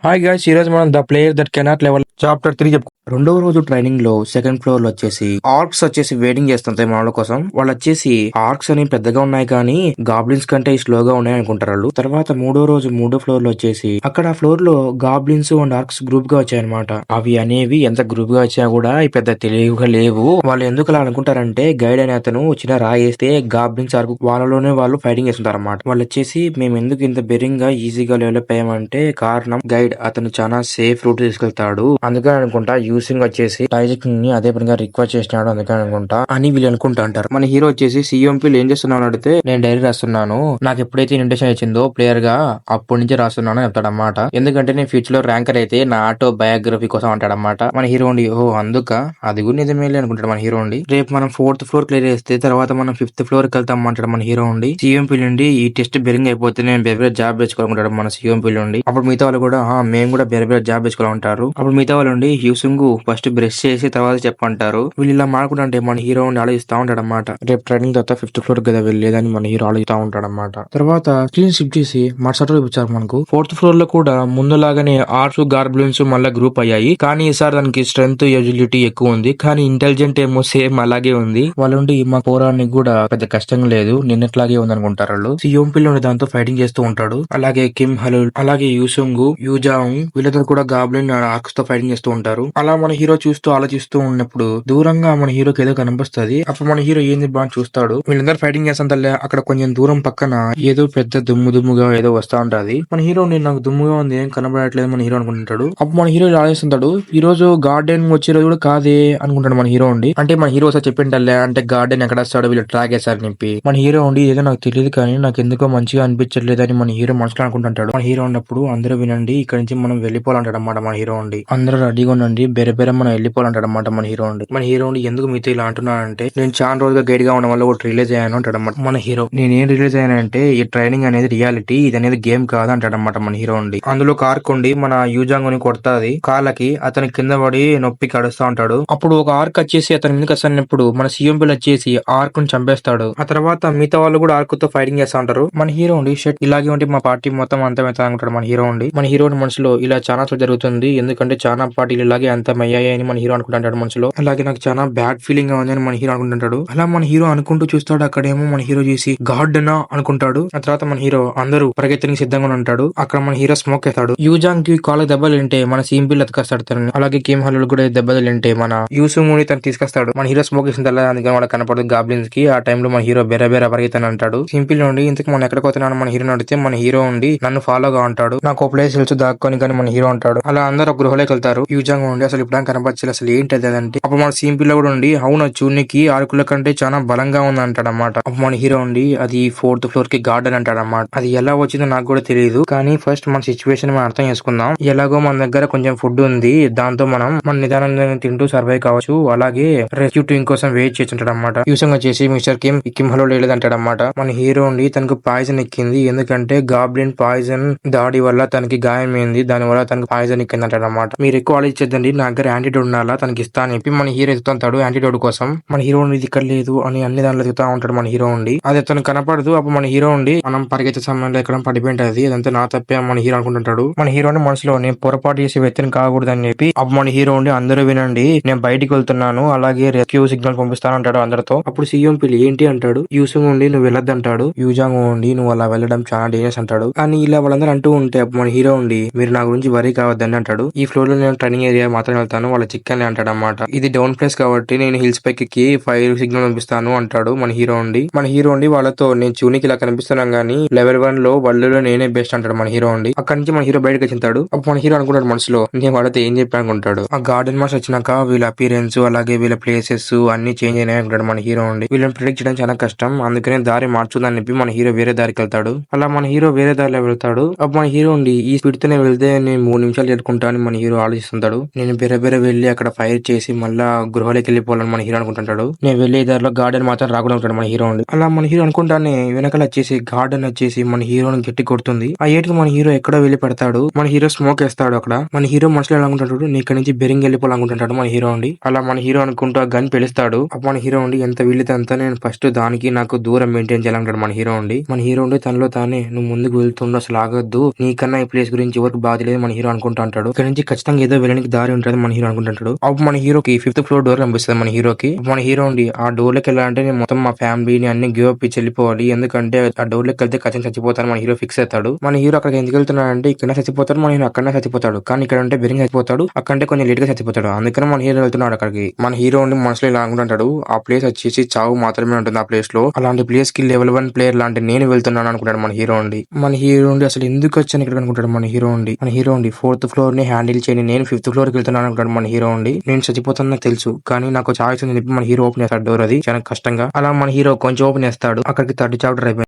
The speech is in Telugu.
హాయ్ గైస్, ఈ రోజు మనం the player that cannot level chapter 3 చెప్పుకో. రెండవ రోజు ట్రైనింగ్ లో సెకండ్ ఫ్లోర్ లో వచ్చేసి ఆర్క్స్ వచ్చేసి వెయిటింగ్ చేస్తుంటాయి మన వాళ్ళ కోసం. వాళ్ళు వచ్చేసి ఆర్క్స్ అని పెద్దగా ఉన్నాయి కానీ గాబ్లిన్స్ కంటే స్లోగా ఉన్నాయి అనుకుంటారు వాళ్ళు. తర్వాత మూడో రోజు మూడో ఫ్లోర్ లో వచ్చేసి అక్కడ ఫ్లోర్ లో గాబ్లిన్స్ అండ్ ఆర్క్స్ గ్రూప్ గా వచ్చాయన్నమాట. అవి అనేవి ఎంత గ్రూప్ గా వచ్చినా కూడా ఈ పెద్ద తెలివిగా లేవు. వాళ్ళు ఎందుకు అలా అనుకుంటారంటే గైడ్ అనే అతను వచ్చిన రాయేస్తే గాబ్లిన్స్ ఆర్క్ వాళ్ళలోనే వాళ్ళు ఫైటింగ్ చేస్తుంటారు అన్నమాట. వాళ్ళు వచ్చేసి మేము ఎందుకు ఇంత బెరింగ్ గా ఈజీగా డెవలప్ అయ్యామంటే కారణం గైడ్ అతను చాలా సేఫ్ రూట్ తీసుకెళ్తాడు అందుకని అనుకుంటా. యూసింగ్ వచ్చేసి టైజిక్ ని అదే పనిగా రిక్వెస్ట్ చేసినాడు అందుకని అనుకుంటా అని వీళ్ళు అనుకుంటా అంటారు. మన హీరో వచ్చేసి సిఎంపీలు ఏం చేస్తున్నావు అడిగితే నేను డైరీ రాస్తున్నాను, నాకు ఎప్పుడైతే ఇన్విటేషన్ ఇచ్చిందో ప్లేయర్ గా అప్పటి నుంచి రాస్తున్నాను చెప్తాడన్నమాట. ఎందుకంటే నేను ఫ్యూచర్ లో ర్యాంకర్ అయితే నా ఆటో బయోగ్రఫీ కోసం అంటాడన్నమాట. మన హీరో ఉండి ఓ అందుక అది కూడా నిజమేలే అనుకుంటాడు మన హీరో ఉండి. రేపు మనం 4th ఫ్లోర్ క్లియర్ చేస్తే తర్వాత మనం 5th ఫ్లోర్ కి వెళ్తాం అంటాడు మన హీరో ఉండి. సిఎంపీ నుండి ఈ టెస్ట్ బెరింగ్ అయిపోతే నేను బెరే జాబ్ తెచ్చుకోవాలనుకుంటాడు మన సిఎంపీ నుండి. అప్పుడు మిగతా వాళ్ళు కూడా మేము కూడా బెరే జాబ్ తెచ్చుకోవాలంటారు. అప్పుడు మిగతా వాళ్ళు ఉండి హ్యూసింగ్ ఫస్ట్ బ్రష్ చేసి తర్వాత చెప్పంటారు. వీళ్ళు ఇలా మాడుకుంటే మన హీరో ఆలోచిస్తా ఉంటాడు అనమాట. రేపు ట్రైనింగ్ తర్వాత 5th ఫ్లోర్ కదా వెళ్ళేదని మన హీరో ఆలోచిస్తా ఉంటాడు అనమాట. తర్వాత స్క్రీన్ షిఫ్ట్ చేసి మరుసటి రోజు ఇచ్చారు మనకు 4th ఫ్లోర్ లో కూడా ముందులాగానే ఆర్ట్స్ గార్బ్లిన్స్ మళ్ళీ గ్రూప్ అయ్యాయి. కానీ ఈసారి దానికి స్ట్రెంత్ ఎజిలిటీ ఎక్కువ ఉంది, కానీ ఇంటెలిజెంట్ ఏమో సేమ్ అలాగే ఉంది. వాళ్ళుండి మా పోరానికి కూడా పెద్ద కష్టం లేదు, నిన్నట్లాగే ఉంది అనుకుంటారు వాళ్ళు. సియోంపిల్లోని దాంతో ఫైటింగ్ చేస్తూ ఉంటాడు. అలాగే కిమ్ హలుల్ అలాగే యూసుంగ్ యూజాంగ్ వీళ్ళతో కూడా గాబ్లిన్ ఆర్క్స్ తో ఫైటింగ్ చేస్తూ ఉంటారు. అలా మన హీరో చూస్తూ ఆలోచిస్తూ ఉన్నప్పుడు దూరంగా మన హీరోకి ఏదో కనిపిస్తుంది. అప్పుడు మన హీరో ఏంది బాగా చూస్తాడు. వీళ్ళందరూ ఫైటింగ్ చేస్తాంతల్లే అక్కడ కొంచెం దూరం పక్కన ఏదో పెద్ద దుమ్ముగా ఏదో వస్తా ఉంటది. మన హీరో నాకు దుమ్ముగా ఉంది ఏం కనబడట్లేదు మన హీరో అనుకుంటాడు. అప్పుడు మన హీరో ఆలోచిస్తుంటాడు, ఈ రోజు గార్డెన్ వచ్చే రోజు కూడా కాదే అనుకుంటాడు మన హీరో ఉండి. అంటే మన హీరో ఒకసారి చెప్పింటల్లే అంటే గార్డెన్ ఎక్కడ వస్తాడు వీళ్ళు ట్రాక్ వేస్తారు నింపి. మన హీరో ఉండి ఏదో నాకు తెలియదు కానీ నాకు ఎందుకో మంచిగా అనిపించట్లేదు అని మన హీరో మనసులో అనుకుంటుంటాడు. మన హీరో ఉన్నప్పుడు అందరూ వినండి ఇక్కడ నుంచి మనం వెళ్ళిపోవాలంటాడు అన్నమాట మన హీరో ఉండి. అందరూ రెడీగా ఉండండి బెర మనం వెళ్ళిపోవాలంటాడు అన్నమాట మన హీరో ఉండి. మన హీరో ఉండి ఎందుకు మీతో ఇలా అంటున్నానంటే నేను చాలా రోజుగా గైడ్ గా ఉండడం వల్ల ఒకటి రిలీజ్ అయ్యాను అంటాడు అన్నమాట మన హీరో. నేనేం రిలీజ్ అయ్యానంటే ఈ ట్రైనింగ్ అనేది రియాలిటీ, ఇది అనేది గేమ్ కాదు అంటాడు అన్నమాట మన హీరో ఉండి. అందులో ఆర్క్ ఉండి మన యూజాంగ్ ని కొడతాది కాళ్ళకి, అతని కింద పడి నొప్పి కడుస్తా ఉంటాడు. అప్పుడు ఒక ఆర్క్ వచ్చేసి అతని మీదకి వస్తున్నప్పుడు మన సీఎంపీలు వచ్చేసి ఆర్క్ ని చంపేస్తాడు. ఆ తర్వాత మిగతా వాళ్ళు కూడా ఆర్క్ తో ఫైటింగ్ చేస్తా ఉంటారు. మన హీరో ఉండి షట్ ఇలాగే ఉంటే మా పార్టీ మొత్తం అంతమవుతా అనుకుంటాడు మన హీరో ఉండి. మన హీరో మనసులో ఇలా చాలా జరుగుతుంది ఎందుకంటే చాలా పార్టీలు ఇలాగే అంతమయ్యాయి అని మన హీరో అనుకుంటాడు మనసులో. అలాగే నాకు చాలా బ్యాడ్ ఫీలింగ్ గా ఉంది అని మన హీరో అనుకుంటుంటాడు. అలా మన హీరో అనుకుంటూ చూస్తాడు, అక్కడేమో మన హీరో చేసి గార్డెనా అనుకుంటాడు. ఆ తర్వాత మన హీరో అందరూ పరిగెత్తడానికి సిద్ధంగా ఉంటాడు. అక్కడ మన హీరో స్మోక్ వేస్తాడు. యూజాంగ్ కి కాళ్ళకి దెబ్బలు తింటే మన సీఎంపీలు ఎత్తుకొస్తాడు తనని. అలాగే కిమ్ హల్లులు కూడా దెబ్బలు తింటే మన యూసుముని తను తీసుకొస్తాడు. మన హీరో స్మోక్ వేసిన తర్వాత అందుకని వాళ్ళకి కనపడదు గాబ్లిన్స్ కి. ఆ టైంలో మన హీరో బెర పరిగెత్తని అంటాడు. సింపుల్ నుండి ఇంతకు మనం ఎక్కడికి పోతున్నాను మన హీరో అడిగితే మన హీరో ఉండి నన్ను ఫాలోగా ఉంటాడు, నాకు ఒక ప్లేస్ తెలుసు దాక్కొని కానీ మన హీరో అంటాడు. అలా అందరూ ఒక గృహలోకి వెళ్తారు. యూజాంగ్ ఉండి అసలు ఇప్పుడు కనపచ్చాలి అసలు ఏంటది అదంటే అప్పుడు మన సింపుల్ కూడా ఉండి అవునొచ్చు నీకు ఆరుకుల కంటే చాలా బలంగా ఉంది అంటాడు అన్నమాట. అప్పుడు మన హీరో ఉండి అది 4th ఫ్లోర్ కి గార్డెన్ అంటాడు అన్నమాట. అది ఎలా వచ్చిందో నాకు కూడా తెలియదు కానీ ఫస్ట్ మన సిచ్యువేషన్ మనం అర్థం చేసుకుందాం. ఎలాగో మన దగ్గర కొంచెం ఫుడ్ ఉంది, దాంతో మనం మన నిదానంగా తింటూ సర్వైవ్ కావచ్చు, అలాగే రెస్క్యూ టీం కోసం వెయిట్ చేస్తుంటాడు అన్నమాట. యూసంగ్ వచ్చేసి మిస్టర్ కిమ్ హలో లేదంటాడు అన్నమాట. మన హీరో ఉండి తనకు పాయిజన్ ఎక్కింది ఎందుకంటే గాబ్లిన్ పాయిజన్ దాడి వల్ల తనకి గాయమైంది, దాని వల్ల తనకు పాయిజన్ ఎక్కింది అంటాడు అన్నమాట. మీరు ఎక్కువ ఆలోచించద్దండి నా దగ్గర యాంటీడోట్ ఉండాలా తనకి ఇస్తా అని చెప్పి మన హీరో ఎత్తుతాడు యాంటీడోట్ కోసం. మన హీరో ఇది ఇక్కడ లేదు అని అన్ని దాంట్లో ఎత్తుతా ఉంటాడు మన హీరో ఉండి. అది తనకు కనపడదు. అప్పుడు మన హీరో ఉండి మనం పరిగెత్తే సమయంలో ఎక్కడ పడిపోయింటది అదంతా నా తప్పే మన హీరో అనుకుంటుంటాడు. మన హీరోని మనసులో నేను పొరపాటు చేసి వ్యక్తిని కాకూడదు అని చెప్పి అప్పుడు మన హీరో ఉండి అందరూ వినండి నేను బయటికి వెళ్తున్నాను అలాగే రెస్క్యూ సిగ్నల్ పంపిస్తాను అంటాడు అందరితో. అప్పుడు సీఎం పిల్లి ఏంటి అంటాడు. యూసింగ్ ఉండి నువ్వు వెళ్ళొద్దంటాడు. యూజాంగ్ ఉండి నువ్వు అలా వెళ్ళడం చాలా డేంజరస్ అంటాడు. కానీ ఇలా వాళ్ళందరూ అంటూ ఉంటే అప్పుడు మన హీరో ఉండి మీరు నా గురించి వరీ కావద్దని అంటాడు. ఈ ఫ్లోర్ లో నేను ట్రైనింగ్ ఏరియా మాత్రం వెళ్తాను వాళ్ళ చికెన్ అంటాడు అన్నమాట. ఇది డౌన్ ప్లేస్ కాబట్టి నేను హిల్స్ పైకి ఫైర్ సిగ్నల్ పంపిస్తాను అంటాడు మన హీరో ఉండి. మన హీరో ఉండి వాళ్ళతో నేను చూనికి ఇలా కనిపిస్తున్నాం గానీ లెవెల్ 1 లో వరల్డ్ నేనే బెస్ట్ అంటాడు మన హీరో ఉండి. అక్కడి నుంచి మన హీరో బయటకు వచ్చింటాడు. అప్పుడు మన హీరో అనుకుంటాడు మనసులో నేను వాళ్ళతో ఏం చెప్పి అనుకుంటాడు. ఆ గార్డెన్ మాస్ వచ్చినాక వీళ్ళ అపీరెన్స్ అలాగే వీళ్ళ ప్లేసెస్ అన్ని చేంజ్ అయినాయి అనుకుంటాడు మన హీరో ఉండి. వీళ్ళని ప్రిడిక్ట్ చేయడం చాలా కష్టం అందుకనే దారి మార్చుదని చెప్పి మన హీరో వేరే దారికి వెళ్తాడు. అలా మన హీరో వేరే దారిలో వెళ్తాడు. అప్పుడు మన హీరో ఉండి ఈ స్పీడ్ తోనే వెళ్తే నేను 3 నిమిషాలు చేరుకుంటా అని మన హీరో ఆలోచిస్తుంటాడు. నేను బెరబెర వెళ్లి అక్కడ ఫైర్ చేసి మళ్ళా గృహలోకి వెళ్ళిపోవాలని మన హీరో అనుకుంటుంటాడు. నేను వెళ్లే దారిలో గార్డెన్ మాత్రం రాకుండా ఉంటాడు మన హీరో ఉండి. అలా మన హీరో అనుకుంటానే వెనకాల వచ్చేసి గార్డెన్ వచ్చేసి మన హీరోని గట్టి కొడుతుంది. ఆ ఏటికి మన హీరో ఎక్కడో వెళ్లి పడతాడు. మన హీరో స్మోక్ వేస్తాడు అక్కడ. మన హీరో మనసులో ఎలా అనుకుంటాడు, నీ ఇక్కడ నుంచి బెరింగ్ వెళ్ళిపోవాలనుకుంటాడు మన హీరో ఉండి. అలా మన హీరో అనుకుంటూ ఆ గన్ పెలుస్తాడు. అప్పుడు మన హీరో ఉండి ఎంత వీళ్ళతో అంతా నేను ఫస్ట్ దానికి నాకు దూరం మెయింటైన్ చేయాలంటాడు మన హీరో ఉండి. మన హీరో ఉండి తనలో తానే నువ్వు ముందుకు వెళ్తుండో అసలు ఆగొద్దు, నీకన్నా ఈ ప్లేస్ గురించి ఎవరికి బాధ లేదు మన హీరో అనుకుంటా అంటాడు. ఇక్కడ నుంచి ఖచ్చితంగా ఏదో వెళ్ళడానికి దారి ఉంటుంది మన హీరో అనుకుంటుంటాడు. అప్పుడు మన హీరోకి 5th ఫ్లోర్ డోర్ కనిపిస్తుంది మన హీరోకి. మన హీరో ఉండి ఆ డోర్ లోకి వెళ్ళాలంటే నేను మొత్తం మా ఫ్యామిలీని అన్ని గివ్ అప్ ఇచ్చి వెళ్ళిపోవాలి, ఎందుకంటే ఆ డోర్ లోకి వెళ్తే ఖచ్చితంగా చచ్చిపోతాను మన హీరో ఫిక్స్ అవుతాడు. మన హీరో అక్కడికి ఎందుకు వెళ్తున్నాడంటే ఇక్కడ చచ్చిపోతాడు, మన హీరో అక్కడనే చచ్చిపోతాడు. కానీ ఇక్కడ ఉంటే బెరింగ్ చచ్చిపోతాడు, అక్కడంటే కొంచెం లేట్ గా చచ్చిపోతాడు. అందుకని మన హీరో వెళ్తున్నాడు అక్కడికి. మన హీరో ఉండి మనసులో ఇలా అనుకుంటాడు, ఆ ప్లేస్ వచ్చేసి చావు మాత్రమే ఉంటుంది ఆ ప్లేస్ లో. అలాంటి ప్లేస్ కి లెవెల్ 1 ప్లేయర్ లాంటి నేను వెళ్తున్నాను అనుకుంటాడు మన హీరో ఉండి. మన హీరో ఉండి అసలు ఎందుకు వచ్చాను ఇక్కడ అనుకుంటాడు మన హీరో ఉండి. మన హీరో ఉండి 4th ఫ్లోర్ ని హ్యాండిల్ చేయని నేను 5th ఫ్లోర్ కి వెళ్తున్నాను అనుకుంటాడు మన హీరో ఉండి. నేను చచ్చిపోతానని తెలుసు కానీ నాకు చాయిస్ ఉంది చెప్పి మన హీరో ఓపెన్ చేస్తాడు డోర్. అది చాలా కష్టంగా. అలా మన హీరో కొంచెం ఓపెన్ చేస్తాడు, అక్కడికి 3rd చాప్టర్ అయిపోయింది.